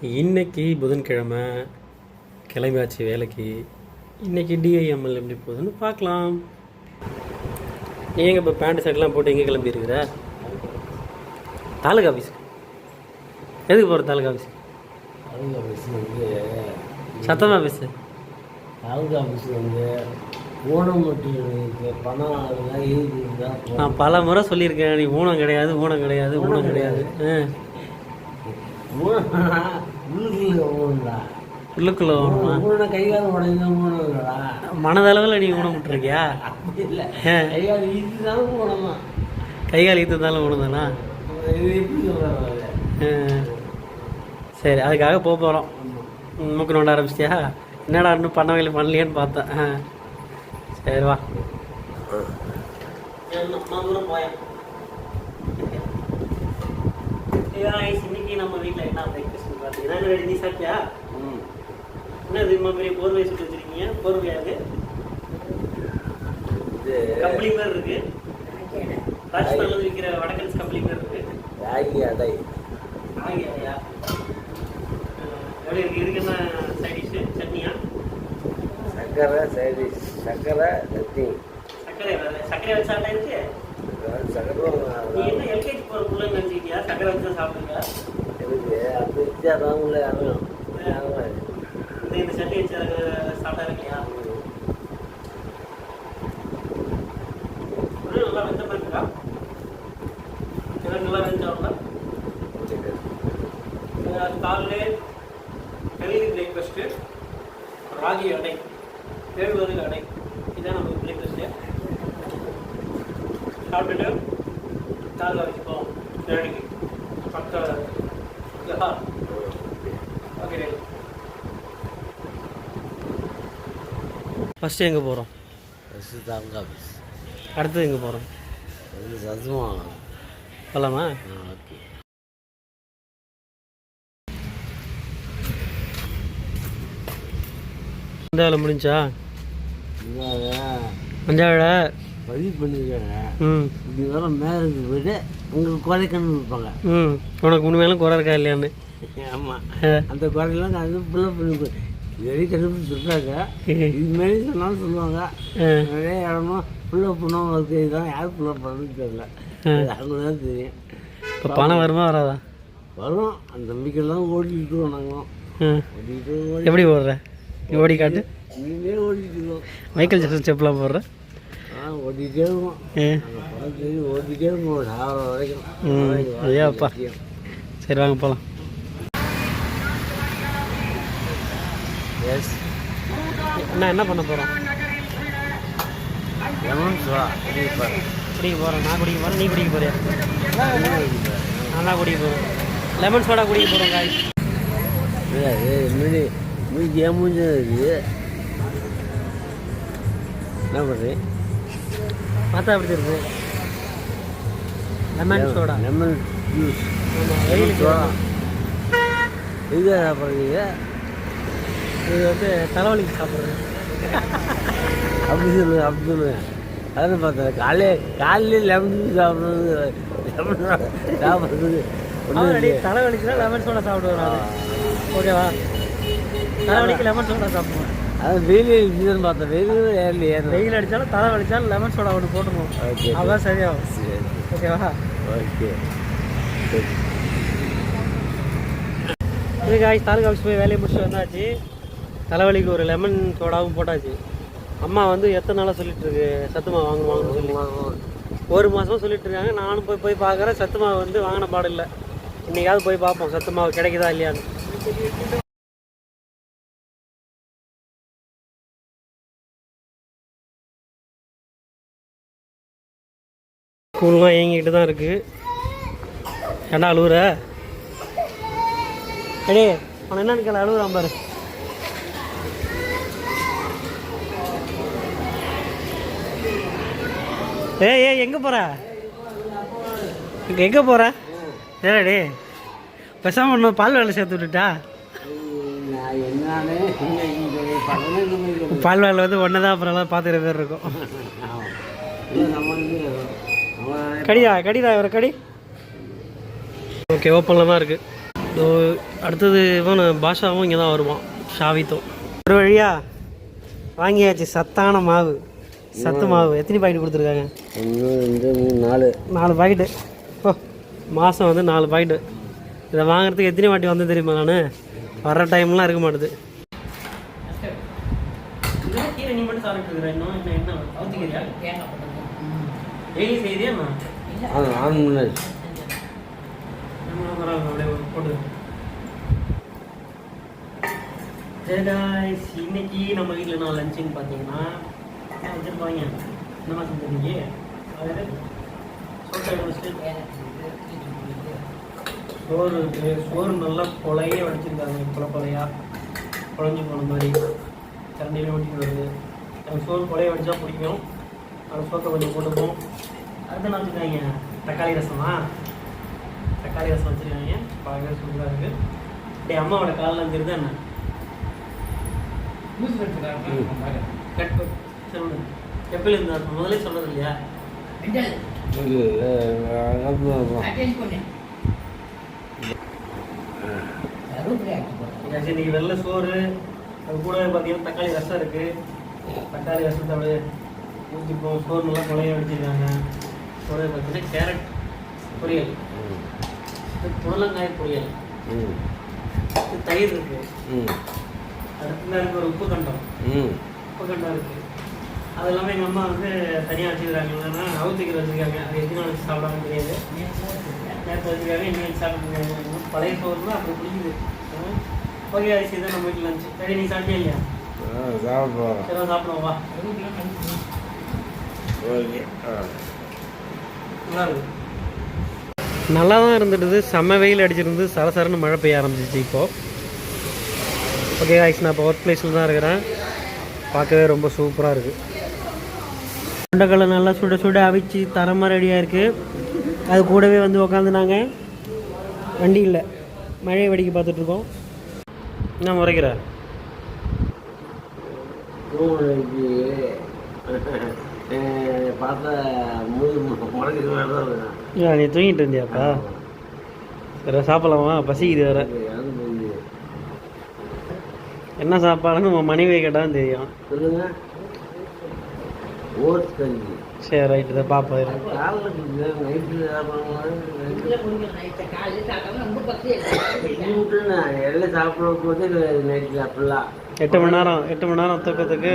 இன்னைக்கு புதன்கிழமை கிளம்பியாச்சு வேலைக்கு. இன்னைக்கு டிஐஎம்எல் எப்படி போகுதுன்னு பார்க்கலாம். நீங்கள் இப்போ பேண்ட் ஷர்ட்லாம் போட்டு எங்கே கிளம்பியிருக்கிற? தாலுகா ஆஃபீஸ். எதுக்கு போகிற தாலுகா ஆஃபீஸ்? தாலுகா ஆஃபீஸ் வந்து சத்தம் ஆஃபீஸு. தாலுகா ஆஃபீஸ் வந்து ஊனமுற்றோருக்கு பணம் அதெல்லாம் இருக்குதா? நான் பல முறை சொல்லியிருக்கேன், நீ ஊனம் கிடையாது ஊனம் கிடையாது ஊனம் கிடையாது. உள்ளுக்குள்ள ஊனமா? கைகால உடனே ஊனங்களா? மனதளவில் நீ ஊனம் விட்டுருக்கியா? அப்படி இல்லை, கைகால் ஈத்துதாலும் ஊனமா? கைகால் ஈத்துதாலும் ஊனதானா? இது எப்படி சொல்கிறாங்க? சரி, அதுக்காக போக போகிறோம். மூக்கு நோண்ட ஆரம்பிச்சிட்டியா? என்னடா இன்னும் பண்ணலையேன்னு பார்த்தேன். சரி வா. இன்னைக்கு நம்ம வீட்டில் என்ன பிரேக்ஃபாஸ்ட் பார்த்தீங்கன்னா, நீ சாப்பிட்டியா? என்னது இம்மா பெரிய போர்வை சுட்டு வச்சிருக்கீங்க? போர்வையாது கம்பளி மாதிரி இருக்கு. ராஜஸ்தான்ல விற்கிற வடக்கன்ஸ் கம்பளி மாதிரி இருக்கு. ராகி அடை. ராகி அடையா? எப்படி இருக்கு? இதுக்கு என்ன சைட் டிஷ்? சட்னியா? சக்கரை சைட் டிஷ். சக்கரை சட்னி. சக்கரை சக்கரை வச்சு சாப்பிட்டா இருக்கு. சக்கரை நீ என்ன எல்கேஜி போகிற பிள்ளை நினச்சிக்கிட்டியா? சக்கரை வச்சு தான் சாப்பிடுங்க. எனக்கு அது வச்சு அதான் உள்ள யாரும் இந்த சட்னி வச்சு சாப்பிட்டா இல்லையா? நல்லா வெந்த மாதிரி இருக்கா? நல்லா வெஞ்சாங்களா? காலையிலே ஹெல்தி பிரேக்ஃபாஸ்ட்டு ராகி அடை, கேழ்வரகு அடை. இதான் நம்ம பிரேக்ஃபாஸ்ட்டு. சாப்பிட்டுட்டு காலைல வச்சுப்போம் வேலைக்கு பக்கம். ஓகே, ஃபஸ்ட்டு எங்கே போகிறோம்? First taluka office. அடுத்தது எங்கே போகிறோம்? அது சதுமா போகலாமா? ஓகே. இந்த வேலை முடிஞ்சா? இங்கே மஞ்சா வேலை பதிவு பண்ணியிருக்காங்க. இப்படி வர மேரேஜ் போய்ட்டு உங்களுக்கு குறைக்கணும்னு இருப்பாங்க. உனக்கு உண்மையிலும் குறை இருக்கா இல்லையான்னு? ஆமாம், அந்த குறையெல்லாம் நான் வந்து ஃபுல்லாக பண்ணி இது வரைக்கும் கண்டுபிடிச்சி சொல்கிறாங்க. இதுமாரி சொன்னாலும் சொல்லுவாங்க. நிறைய இடமா ஃபுல்லாக பண்ணவங்களுக்கு இதுதான் யார் ஃபுல்லாக பண்ணணும்னு தெரியல. அவங்களுக்கு தான் தெரியும். இப்போ பணம் வருமா வராதா? வரும், அந்த நம்பிக்கையெல்லாம் ஓடிக்கிட்டு இருக்கோம். நாங்களும் ஓடிக்கிட்டு எப்படி போடுற? நீ ஓடி காட்டு. இனிமே ஓடிக்கிட்டு இருக்கோம். மைக்கேல் ஜாக்சன் ஸ்டெப்லாம் போடுற? ஓடிக்கிட்டே இருக்கும். ஓடிக்கிட்டே இருக்கும் சாகிற வரைக்கும். ஐயாப்பா. சரி வாங்க போகலாம். எஸ், என்ன பண்ண போகிறோம்? லெமன் சோடா குடிக்க போகிறேன். நான் குடிக்க போகிறேன், நீ குடிக்க போறியா? நான் தான் குடிக்க போகிறேன். லெமன் சோடா குடிக்க போகிறோம் காய். இல்லை, மூஞ்சி ஏன் மூஞ்சி இருக்குது. என்ன பண்ணுறேன் பார்த்தா எப்படி இருக்கு? Lemon soda, lemon juice. வெயில் சோடா இது சாப்பிட்றீங்க? இது வந்து தலைவலிக்கு சாப்பிட்றது. அப்படி சொல்லுவேன், அப்படி சொல்லுவேன். அதான் பார்த்தேன். காலையிலே லெமன் ஜூஸ் சாப்பிட்றது, லெமன் சாப்பிட்றது ஒன்றும் தலைவலிக்குனா லெமன் சோடா சாப்பிடுவேன். ஓகேவா? தலைவலிக்கு லெமன் சோடா சாப்பிடுவேன். அதான் வெயில் அடிச்சுன்னு பார்த்தேன். வெயில் அடித்தாலும் தலை வலிச்சாலும் லெமன் சோடா ஒன்று போட்டுருவோம். ஓகே, அதான் சரியாகும். ஓகேவா? ஓகே. இது காய் தாலுகா ஆஃபீஸ் போய் வேலையை முடிச்சுட்டு வந்தாச்சு. தலைவலிக்கு ஒரு லெமன் சோடாவும் போட்டாச்சு. அம்மா வந்து எத்தனை நாளாக சொல்லிட்டு இருக்கு சத்துமா வாங்கணும்னு சொல்லி. ஒரு மாதமாக சொல்லிட்டு இருக்காங்க. நானும் போய் பார்க்குறேன். சத்துமாவை வந்து வாங்கின பாடு இல்லை. இன்றைக்காவது போய் பார்ப்போம் சத்துமாவு கிடைக்குதா இல்லையான்னு. ஸ்கூல்லாம் இயங்கிக்கிட்டு தான் இருக்குது. ஏன்னா அழுவுற? அடே அவன் என்னன்னு கேள்வி அழுவுறான் பாரு. ஏய் எங்கே போகிற? எங்கே போகிற? ஏடே பேசாமல் ஒன்று பால் வேலை சேர்த்து விட்டுட்டா? பால் வேலை வந்து ஒன்று தான், அப்புறம் எல்லாம் பார்த்துக்கிற பேர் இருக்கும். கடிதா இவரை கடி. ஓகே, ஓப்பனில் தான் இருக்குது. இதோ அடுத்தது இவன் பாஷாவும் இங்கே தான் வருவான், ஷாவித்தும். ஒரு வழியா வாங்கியாச்சு சத்தான மாவு, சத்து மாவு. எத்தனை பாக்கெட் கொடுத்துருக்காங்க? 1 2 3 4 பாக்கெட்டு. ஓ, மாதம் வந்து 4 பாக்கெட்டு. இதை வாங்குறதுக்கு எத்தனை வாட்டி வந்து தெரியுமா? நான் வர்ற டைம்லாம் இருக்க மாட்டுது. கீரை நீ மட்டும் சாப்பிட்டு இன்னும் என்ன என்ன அவுத்திக்கிறியா? டெய்லி செய்தியா? போட்டு இன்னைக்கு நம்ம வீட்டில் நான் லஞ்சுன்னு பார்த்தீங்கன்னா வச்சுருப்பாங்க. என்னமா செஞ்சுருக்கீங்க? அதாவது சோறு இருக்குது. சோறு நல்லா கொலையே வடிச்சிருக்காங்க. கொலையா குழஞ்சி போன மாதிரி கரண்டியில் ஓட்டிட்டு வருது. எனக்கு சோறு கொலையை வடிச்சா பிடிக்கும். அது சோத்தை கொஞ்சம் போட்டுப்போம். அடுத்து என்ன வச்சுருக்காங்க? தக்காளி ரசமா? தக்காளி ரசம் வச்சுருக்காங்க. பார்க்கவே சூப்பராக இருக்குது. அப்படியே அம்மாவோட காலில் தெரியுது என்ன கட் சொல்லு. எப்பயில் இருந்தா முதலே சொல்கிறது இல்லையா? இன்னைக்கு வெள்ளை சோறு, அது கூட பார்த்தீங்கன்னா தக்காளி ரசம் இருக்குது. தக்காளி ரசத்தை அப்படியே ஊற்றிப்போம். சோறு நல்லா கொலைய வச்சுருக்காங்க. சோறு பார்த்தீங்கன்னா கேரட் பொரியல், புடலங்காய் பொரியல், தயிர் இருக்குது. அடுத்ததாக இருக்குது ஒரு உப்பு கண்டம் இருக்குது. அது எல்லாமே எங்கள் அம்மா வந்து தனியாக வச்சுக்கிறாங்க. இல்லைன்னா அவுத்திக்கிற வச்சுருக்காங்க. அது எத்தனை நாள் வச்சு சாப்பிடாம தெரியாது. நேரத்தை வச்சுருக்காங்க, இன்னும் சாப்பிட்டுருக்காங்க. பழைய சோறு தான் அப்படி பிடிக்குது. ஓகே, அரிசி தான் நம்ம வீட்டில் இருந்துச்சு. சரி, நீ சாப்பிட்டே இல்லையா? சரி, சாப்பிடுவோம் வா. நல்லா இருக்கு. நல்லா தான் இருந்துடுது. செம்ம வெயில் அடிச்சிருந்து சரசரன்னு மழை பெய்ய ஆரம்பிச்சிச்சு இப்போது. ஓகே காய்ஸ், நான் இப்போ ஒர்க் பிளேஸில் தான் இருக்கிறேன். பார்க்கவே ரொம்ப சூப்பராக இருக்குது. கொண்டக்கடலை நல்லா சுட சுட அவிச்சு தரமாக ரெடியாக இருக்குது. அது கூடவே வந்து உக்காந்து நாங்கள் வண்டியில் மழையை வெடிக்க பார்த்துட்ருக்கோம். என்ன முறைக்கிற? நீ தூங்கிட்டு இருந்தியாப்பா? சரி, சாப்பிடலாமா? பசிக்குது வேறு. என்ன சாப்பாடுன்னு உன் மனைவியை கேட்டால் தெரியும். சரி, ரைட்டு தான் பார்ப்போம். 8 மணி நேரம் தூக்கத்துக்கு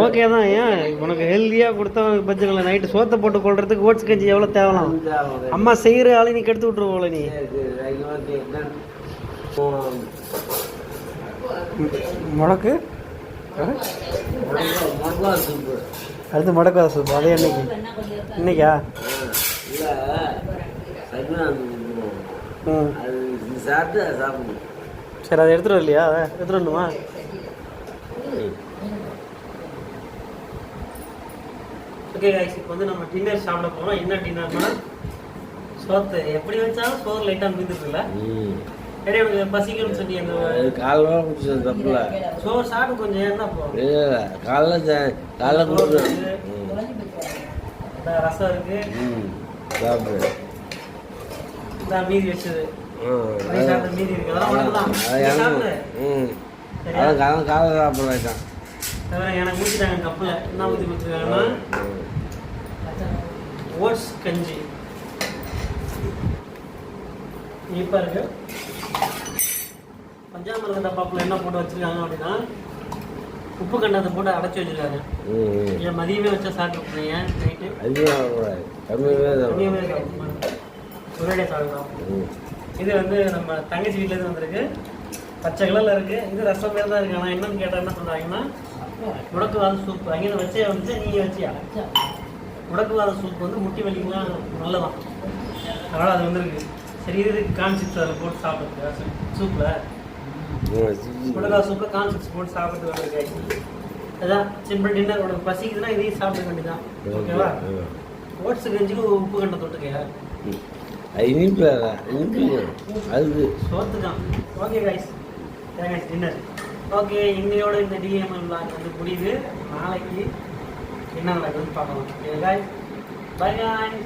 ஓகே தான். ஏன் உனக்கு ஹெல்த்தியாக கொடுத்தா பட்ஜெட்டில் நைட்டு சோத்தை போட்டு கொள்றதுக்கு ஓட்ஸ் கஞ்சி எவ்வளோ தேவலாம்? அம்மா செய்கிற ஆளு நீ கெடுத்து விட்ருவோல. நீ முடக்கு அடுத்து முடக்கு சூப். அதே இன்னைக்கா? சரி, அதை எடுத்துகிட்டு வரலையா? அதை எடுத்துகிட்டு வரணுமா? ஓகே கைஸ், இப்போ வந்து நம்ம டின்னர் சாப்பிட போகிறோம். என்ன டின்னர்னா சோத்து. எப்படி வச்சாலும் சோறு லைட்டாக மீந்துட்டுல. சரி, எனக்கு பசிக்கணும்னு சொல்லி அந்த காலைல குடிச்சது தப்புல. சோறு சாப்பிட்டு கொஞ்சம் என்ன போகும். காலைல குடிச்சு ரசம் இருக்கு. சாப்பிடு. இந்த மீதி வச்சது மீதி இருக்கு. காலை சாப்பிட்றான். எனக்கு ஊற்றிட்டாங்க கப்பில். என்ன ஊற்றி கொடுத்துருக்காங்கன்னா ஓட்ஸ் கஞ்சி. இனிப்பாக இருக்கு. பஞ்சாமிரத டப்பாப்பில் என்ன போட்டு வச்சுருக்காங்க அப்படின்னா உப்பு கண்டத்தை போட்டு அடைச்சி வச்சுருக்காங்க. ஏன் மதியமே வச்சா சாப்பிட்டுருப்பீங்க? நைட்டு ஒரேடியாக சாப்பிடலாம். இது வந்து நம்ம தங்கச்சி வீட்டிலேருந்து வந்திருக்கு. பச்சை கலரில் இருக்குது. இது ரசம் பேர் தான் இருக்குது. ஆனால் என்னன்னு கேட்டால் என்ன சொல்கிறாங்கன்னா முடக்குவாத சூப். அங்கே வச்சே வந்துச்சு, நீங்கள் வச்சியா? முடக்குவாத சூப் வந்து முட்டி வலிக்கலாம் நல்லதான். அதனால் அது வந்துருக்கு. சரி, இது கான்சிப்ஸ் அதில் போட்டு சாப்பிட்றது சூப்பில். முடக்குவாத சூப்பில் கான்சிப்ஸ் போட்டு சாப்பிட்டு வந்துருக்கு. அதான் சிம்பிள் டின்னர். உனக்கு பசிக்குதுன்னா இதையும் சாப்பிட வேண்டியதான். ஓகேவா? ஓட்ஸ் கஞ்சிக்கு உப்பு கண்டை தொட்டுக்கையா? இனிப்பு அது சோத்து தான். Okay guys, dinner. ஓகே, இன்னையோட இந்த டிஎம்எல் விளாக் வந்து முடியுது. நாளைக்கு என்ன நடக்குதுன்னு பார்க்கலாம். Okay guys, by guys.